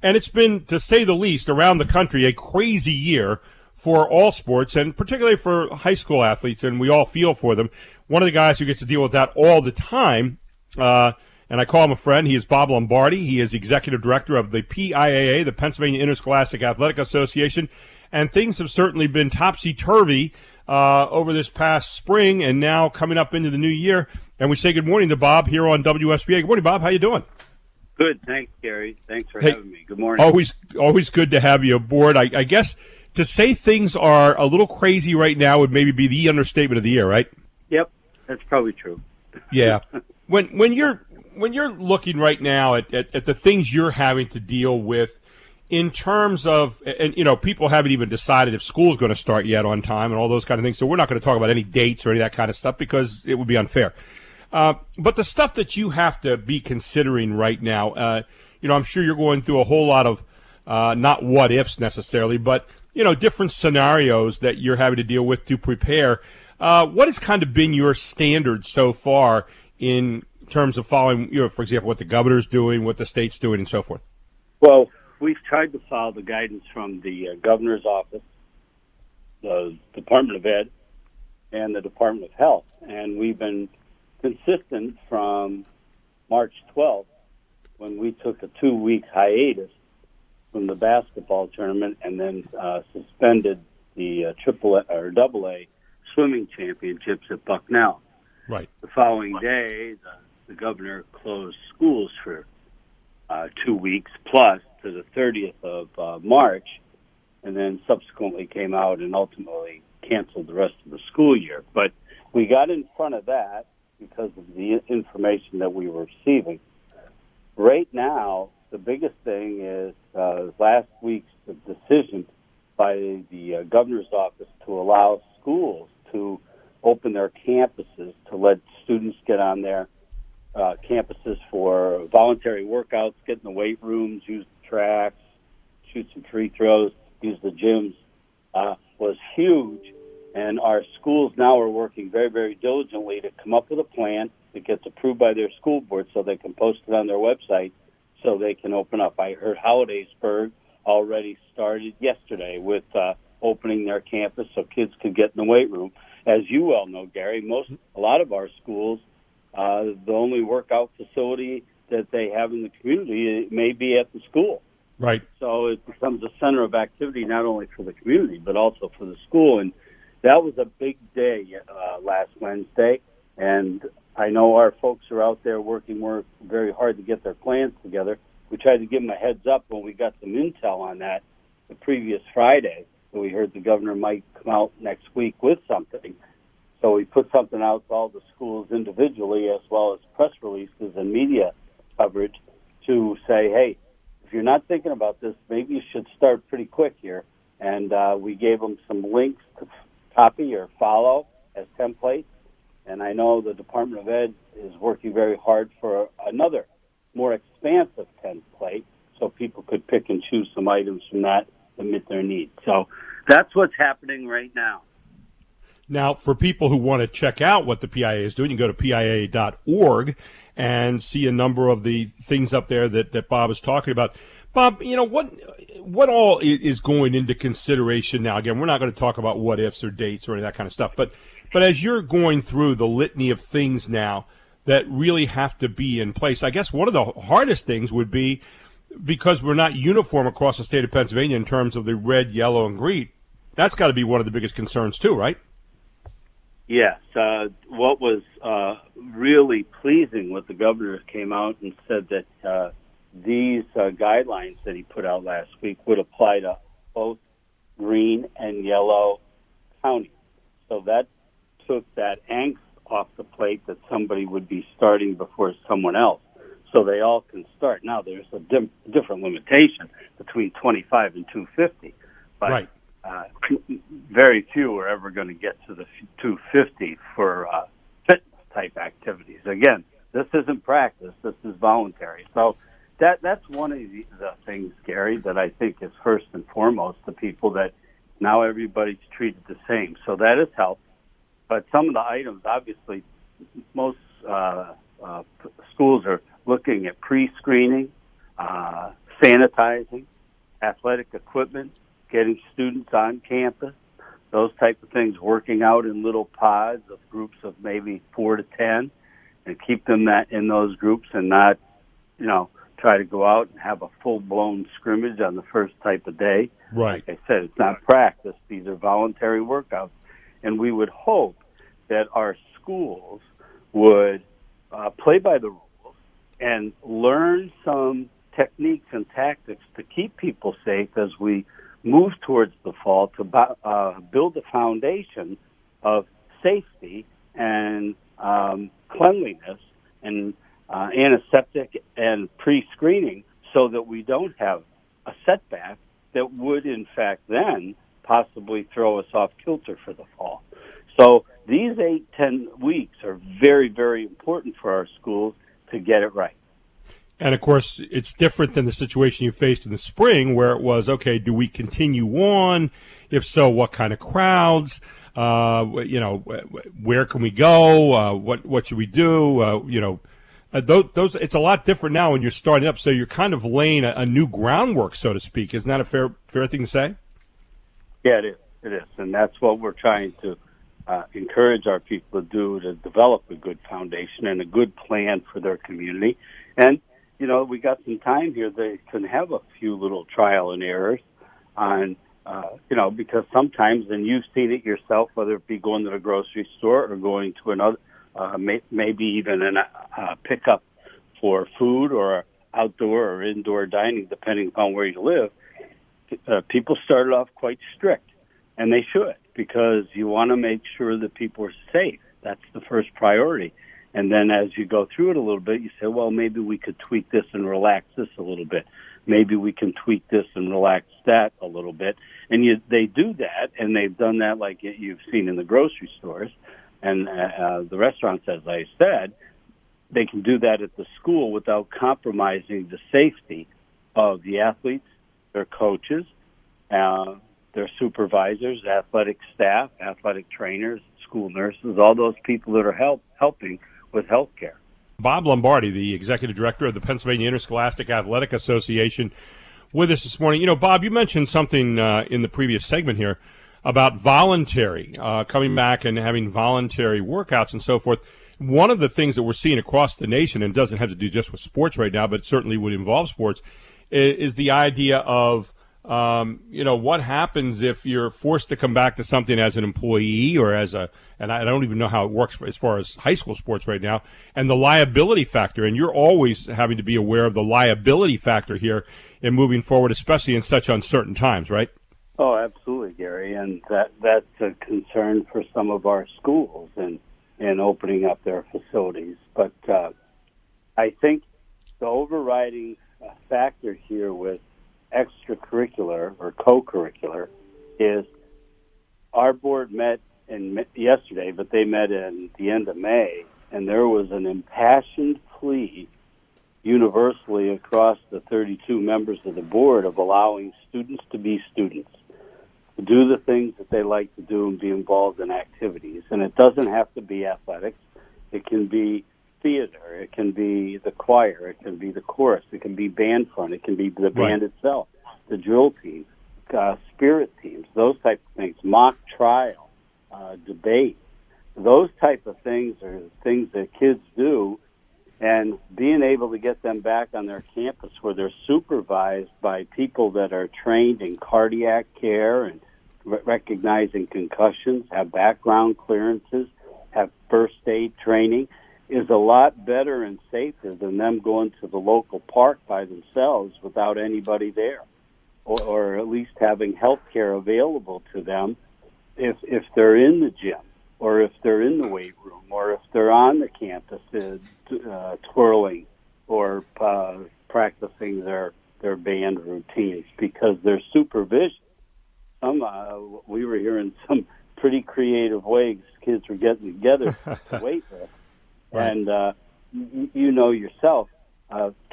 And it's been, to say the least, around the country, a crazy year for all sports, and particularly for high school athletes, and we all feel for them. One of the guys who gets to deal with that all the time, and I call him a friend, he is Bob Lombardi. He is executive director of the PIAA, the Pennsylvania Interscholastic Athletic Association, and things have certainly been topsy-turvy over this past spring and now coming up into the new year. And we say good morning to Bob here on WSBA. Good morning, Bob. How you doing? Good. Thanks, Gary. Thanks for having me. Good morning. Always good to have you aboard. I guess to say things are a little crazy right now would maybe be the understatement of the year, right? Yep, that's probably true. Yeah. When you're looking right now at the things you're having to deal with in terms of, and people haven't even decided if school's going to start yet on time and all those kind of things, so we're not going to talk about any dates or any of that kind of stuff because it would be unfair. But the stuff that you have to be considering right now, I'm sure you're going through a whole lot of not what ifs necessarily, but different scenarios that you're having to deal with to prepare. What has kind of been your standard so far in terms of following, for example, what the governor's doing, what the state's doing, and so forth? Well, we've tried to follow the guidance from the governor's office, the Department of Ed, and the Department of Health, and we've been consistent from March 12th when we took a 2-week hiatus from the basketball tournament and then suspended the AA swimming championships at Bucknell. Right. The following day, the governor closed schools for 2 weeks plus to the 30th of March, and then subsequently came out and ultimately canceled the rest of the school year. But we got in front of that because of the information that we were receiving. Right now, the biggest thing is last week's decision by the governor's office to allow schools to open their campuses to let students get on their campuses for voluntary workouts, get in the weight rooms, use the tracks, shoot some free throws, use the gyms, was huge. And our schools now are working very, very diligently to come up with a plan that gets approved by their school board so they can post it on their website so they can open up. I heard Hollidaysburg already started yesterday with opening their campus so kids could get in the weight room. As you well know, Gary, a lot of our schools, the only workout facility that they have in the community may be at the school. Right. So it becomes a center of activity not only for the community but also for the school. And that was a big day last Wednesday, and I know our folks are out there working very hard to get their plans together. We tried to give them a heads up when we got some intel on that the previous Friday. So we heard the governor might come out next week with something. So we put something out to all the schools individually as well as press releases and media coverage to say, hey, if you're not thinking about this, maybe you should start pretty quick here. And we gave them some links to copy or follow as templates. And I know the Department of Ed is working very hard for another more expansive template so people could pick and choose some items from that to meet their needs. So that's what's happening right now. Now, for people who want to check out what the PIAA is doing, you can go to PIAA.org and see a number of the things up there that Bob is talking about. Bob, what all is going into consideration now? Again, we're not going to talk about what ifs or dates or any of that kind of stuff, but as you're going through the litany of things now that really have to be in place, I guess one of the hardest things would be, because we're not uniform across the state of Pennsylvania in terms of the red, yellow, and green, that's got to be one of the biggest concerns too, right? Yes. What was really pleasing what the governor came out and said that these guidelines that he put out last week would apply to both green and yellow counties. So that took that angst off the plate that somebody would be starting before someone else. So they all can start. Now, there's a different limitation between 25 and 250. But right. Very few are ever going to get to the 250 for fitness-type activities. Again, this isn't practice. This is voluntary. So that's one of the things, Gary, that I think is first and foremost the people that now everybody's treated the same. So that has helped. But some of the items, obviously, most schools are looking at pre-screening, sanitizing, athletic equipment, getting students on campus, those type of things, working out in little pods of groups of maybe 4 to 10, and keep them in those groups and not, try to go out and have a full-blown scrimmage on the first type of day. Right. Like I said, it's not practice. These are voluntary workouts. And we would hope that our schools would play by the rules and learn some techniques and tactics to keep people safe as we move towards the fall, to build a foundation of safety and cleanliness and antiseptic and pre-screening, so that we don't have a setback that would, in fact, then possibly throw us off kilter for the fall. So these 8-10 weeks are very, very important for our schools to get it right. And, of course, it's different than the situation you faced in the spring, where it was, okay, do we continue on? If so, what kind of crowds? Where can we go? What should we do? Those it's a lot different now when you're starting up. So you're kind of laying a new groundwork, so to speak. Isn't that a fair thing to say? Yeah, it is. It is, and that's what we're trying to encourage our people to do, to develop a good foundation and a good plan for their community. And we got some time here. They can have a few little trial and errors on, because sometimes, and you've seen it yourself, whether it be going to the grocery store or going to another, maybe even a pickup for food or outdoor or indoor dining, depending upon where you live, people started off quite strict, and they should, because you want to make sure that people are safe. That's the first priority. And then as you go through it a little bit, you say, well, maybe we could tweak this and relax this a little bit. Maybe we can tweak this and relax that a little bit. And they do that, and they've done that like you've seen in the grocery stores and the restaurants, as I said. They can do that at the school without compromising the safety of the athletes, their coaches, their supervisors, athletic staff, athletic trainers, school nurses, all those people that are helping with health care. Bob Lombardi, the executive director of the Pennsylvania Interscholastic Athletic Association, with us this morning. Bob, you mentioned something in the previous segment here about voluntary, coming back and having voluntary workouts and so forth. One of the things that we're seeing across the nation, and it doesn't have to do just with sports right now, but certainly would involve sports, is the idea of what happens if you're forced to come back to something as an employee or and I don't even know how it works as far as high school sports right now, and the liability factor. And you're always having to be aware of the liability factor here in moving forward, especially in such uncertain times, right? Oh, absolutely, Gary. And that's a concern for some of our schools in opening up their facilities. But I think the overriding factor here with extracurricular or co-curricular is our board met yesterday, but they met in the end of May, and there was an impassioned plea universally across the 32 members of the board of allowing students to be students, to do the things that they like to do and be involved in activities. And it doesn't have to be athletics. It can be theater. It can be the choir. It can be the chorus. It can be band front. It can be the band itself, the drill team, spirit teams, those type of things, mock trial, debate. Those type of things are things that kids do, and being able to get them back on their campus where they're supervised by people that are trained in cardiac care and recognizing concussions, have background clearances, have first aid training, is a lot better and safer than them going to the local park by themselves without anybody there, or at least having health care available to them if they're in the gym, or if they're in the weight room, or if they're on the campus twirling or practicing their band routines, because their supervision. We were hearing some pretty creative ways kids were getting together to weight lift. Right. And you know yourself,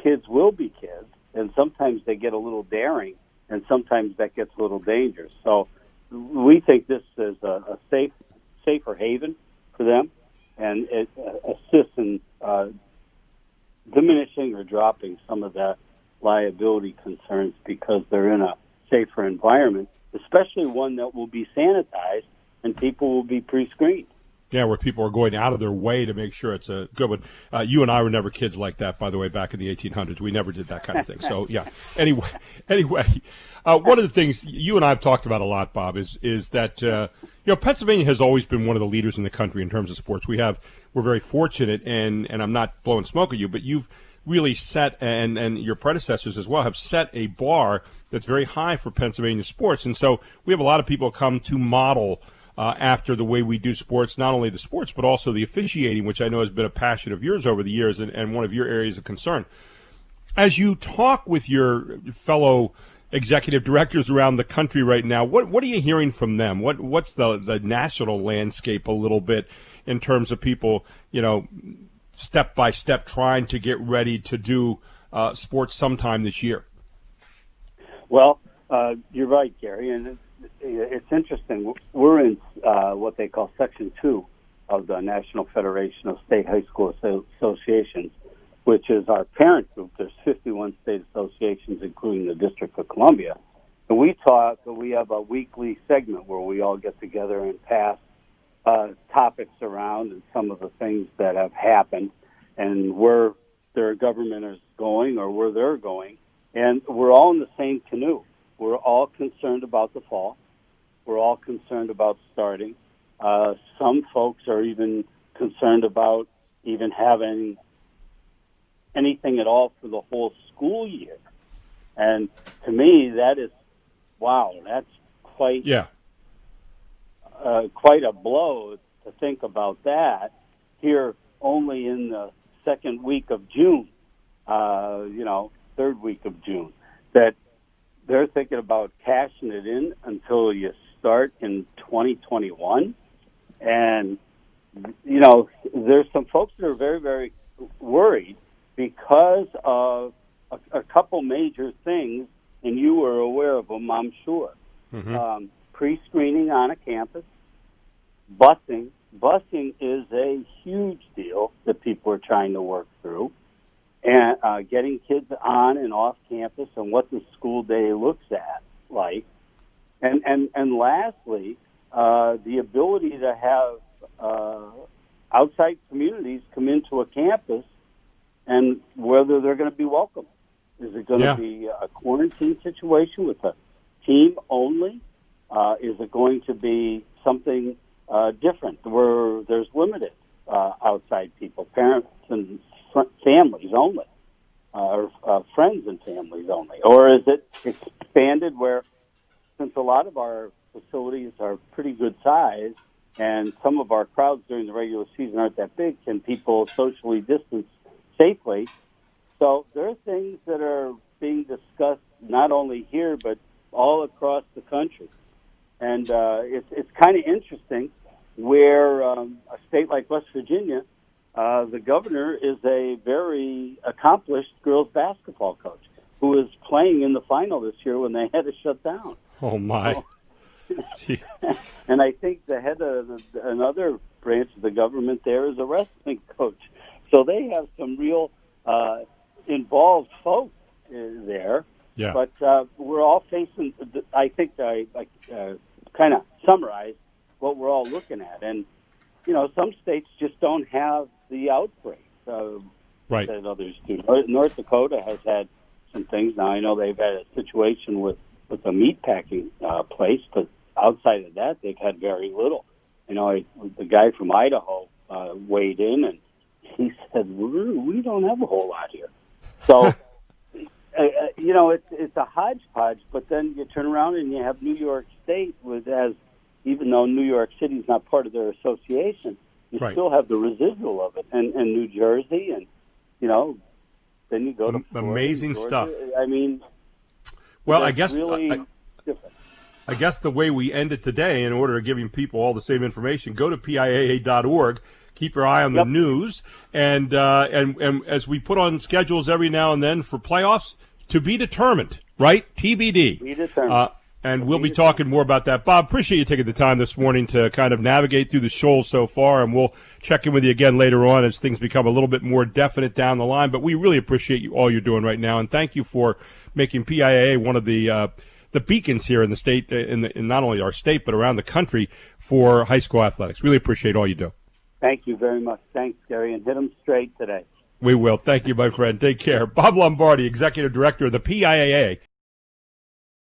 kids will be kids, and sometimes they get a little daring, and sometimes that gets a little dangerous. So we think this is a safer haven for them, and it assists in diminishing or dropping some of the liability concerns because they're in a safer environment, especially one that will be sanitized and people will be pre-screened. Yeah, where people are going out of their way to make sure it's a good one. You and I were never kids like that, by the way, back in the 1800s. We never did that kind of thing. So, yeah. Anyway, one of the things you and I have talked about a lot, Bob, is that Pennsylvania has always been one of the leaders in the country in terms of sports. We're very fortunate, and I'm not blowing smoke at you, but you've really set, and your predecessors as well, have set a bar that's very high for Pennsylvania sports. And so we have a lot of people come to model after the way we do sports, not only the sports, but also the officiating, which I know has been a passion of yours over the years and one of your areas of concern. As you talk with your fellow executive directors around the country right now, what are you hearing from them? What's the national landscape a little bit in terms of people, step by step trying to get ready to do sports sometime this year? Well, you're right, Gary, and it's interesting. We're in what they call Section 2 of the National Federation of State High School Associations, which is our parent group. There's 51 state associations, including the District of Columbia. And we have a weekly segment where we all get together and pass topics around and some of the things that have happened and where their government is going or where they're going. And we're all in the same canoe. We're all concerned about the fall. We're all concerned about starting. Some folks are even concerned about even having anything at all for the whole school year. And to me, that is, wow, that's quite a blow to think about that here only in the second week of June, third week of June, that they're thinking about cashing it in until you start in 2021. And, there's some folks that are very, very worried because of a couple major things, and you were aware of them, I'm sure. Mm-hmm. Pre-screening on a campus, busing. Busing is a huge deal that people are trying to work through. And getting kids on and off campus and what the school day looks like. And lastly, the ability to have outside communities come into a campus and whether they're going to be welcome. Is it going to be a quarantine situation with a team only? Is it going to be something different where there's limited outside people, parents and families only, or friends and families only? Or is it expanded where, since a lot of our facilities are pretty good size and some of our crowds during the regular season aren't that big, can people socially distance safely? So there are things that are being discussed not only here but all across the country. And it's kind of interesting where a state like West Virginia, the governor is a very accomplished girls basketball coach who was playing in the final this year when they had to shut down. Oh, my. And I think the head of another branch of the government there is a wrestling coach. So they have some real involved folks there. Yeah. But we're all facing, I think I kind of summarize what we're all looking at. And, some states just don't have the outbreak right. that others do. North Dakota has had some things. Now, I know they've had a situation with a meatpacking place, but outside of that, they've had very little. The guy from Idaho weighed in, and he said, we don't have a whole lot here. So, it's a hodgepodge, but then you turn around and you have New York State even though New York City is not part of their association, you right. still have the residual of it, and New Jersey, and then you go to Florida, amazing stuff. I mean, well, I guess really different. I guess the way we end it today, in order of giving people all the same information, go to PIAA.org. Keep your eye on the news, and as we put on schedules every now and then for playoffs, to be determined, right? TBD. Be determined. And we'll be talking more about that. Bob, appreciate you taking the time this morning to kind of navigate through the shoals so far, and we'll check in with you again later on as things become a little bit more definite down the line. But we really appreciate all you're doing right now, and thank you for making PIAA one of the beacons here in the state, in not only our state but around the country for high school athletics. Really appreciate all you do. Thank you very much. Thanks, Gary, and hit them straight today. We will. Thank you, my friend. Take care. Bob Lombardi, Executive Director of the PIAA.